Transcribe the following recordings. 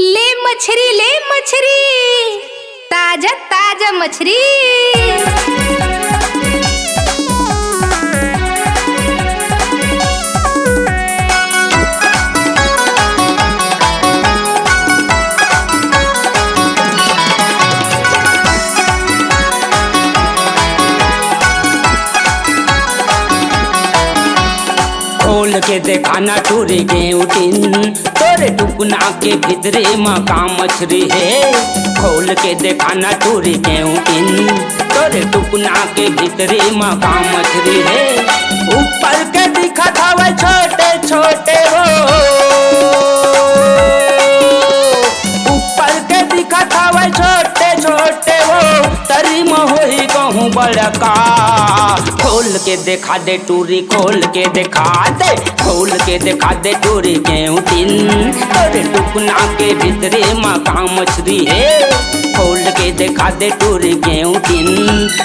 ले मछरी ताजा ताजा मछरी। खोल के देखाना चोरी के उठिन तोरे टुकना के भीतरे मका मछली है। खोल के देखाना चोरी के उठिन तोरे टुकना के भीतरे मका मछली है। ऊपर के दिखा था वह छोटे छोटे हो, ऊपर के दिखा था वह छोटे छोटे हो, तरी मोही कहूँ बड़का। खोल के देखा दे टूरी, खोल के देखा दे, खोल के देखा दे टूरी के उठिन तोरे टुकना के भीतरे मका मछली है। खोल के देखा दे टूरी के उठिन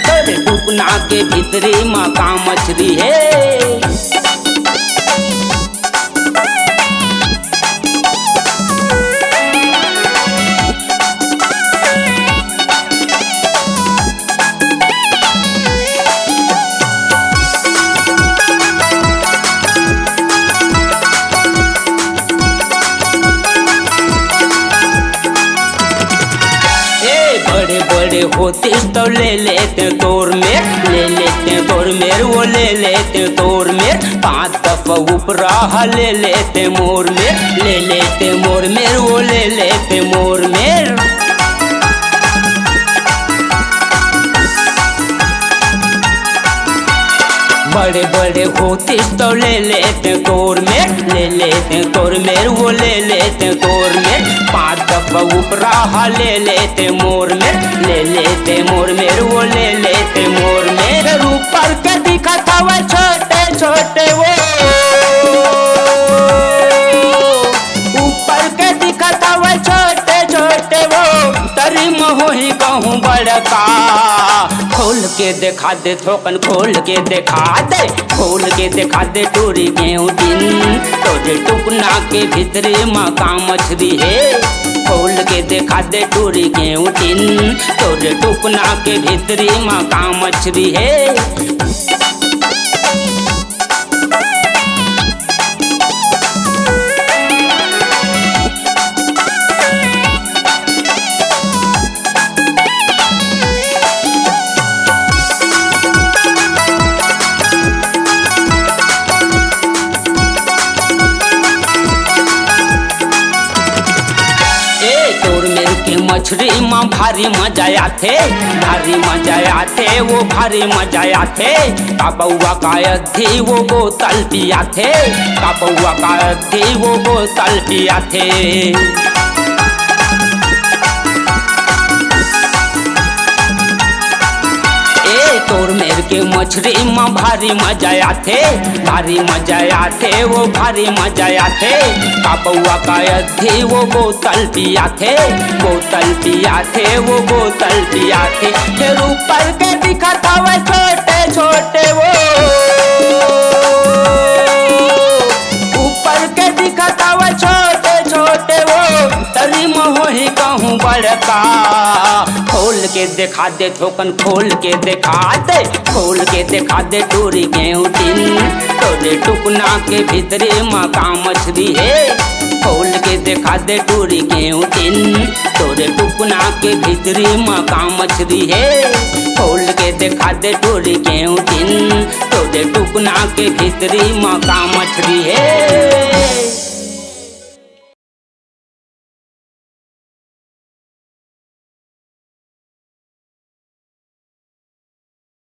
तोरे टुकना के भीतरे मका मछली है। बड़े बड़े होते तो ले लेते तोर में, ले लेते तोर मेर, वो ले लेते तोर में। 5 दफा ऊपरा ले लेते मोर में, ले लेते मोर मेर, वो ले लेते मोर मेर। बड़े बड़े होते तो ले लेते तोर में, ले लेते तोर मेर, वो ले लेते तोर में। 5 दफा ऊपरा ले लेते मोर में, ले लेते मोर मेर, वो ले लेते मोर मेर। ऊपर के दिखा था वह छोटे छोटे वो, ऊपर के दिखा था वह छोटे छोटे वो, तरी मोही कहूँ बड़का। खोल के देखा दे थोकन, खोल के देखा दे, खोल के देखा दे टूरी के उठिन तोरे टुकना के भीतरे मका मछली है। खोल के देखा दे टूरी के उठिन तोरे टुकना के भीतरे मका मछली है। मछली में भारी मजा आते, भारी मजा आते, वो भारी मजा आते। काबुआ का अधी वो बोतल पियाते, काबुआ का अधी वो बोतल पियाते। तोर मेर के मछली में भारी मजा आते, भारी मजा आते, वो भारी मजा आते। काबुआ का अधी वो बोतल पियाते, बोतल पियाते, वो बोतल पियाते। फिर ऊपर के दिखा था वह छोटे छोटे वो, ऊपर के दिखा था वह छोटे छोटे वो, तरी मोही कहूँ बड़का। खोल के देखा दे थोकन, खोल के देखा दे, खोल के देखा दे टूरी के उठिन तोरे टुकना के भीतरे मका मछली है। खोल के देखा दे टूरी के उठिन तोरे टुकना के भीतरे मका मछली है। खोल के देखा दे टूरी के उठिन तोरे टुकना के भीतरे मका मछली है।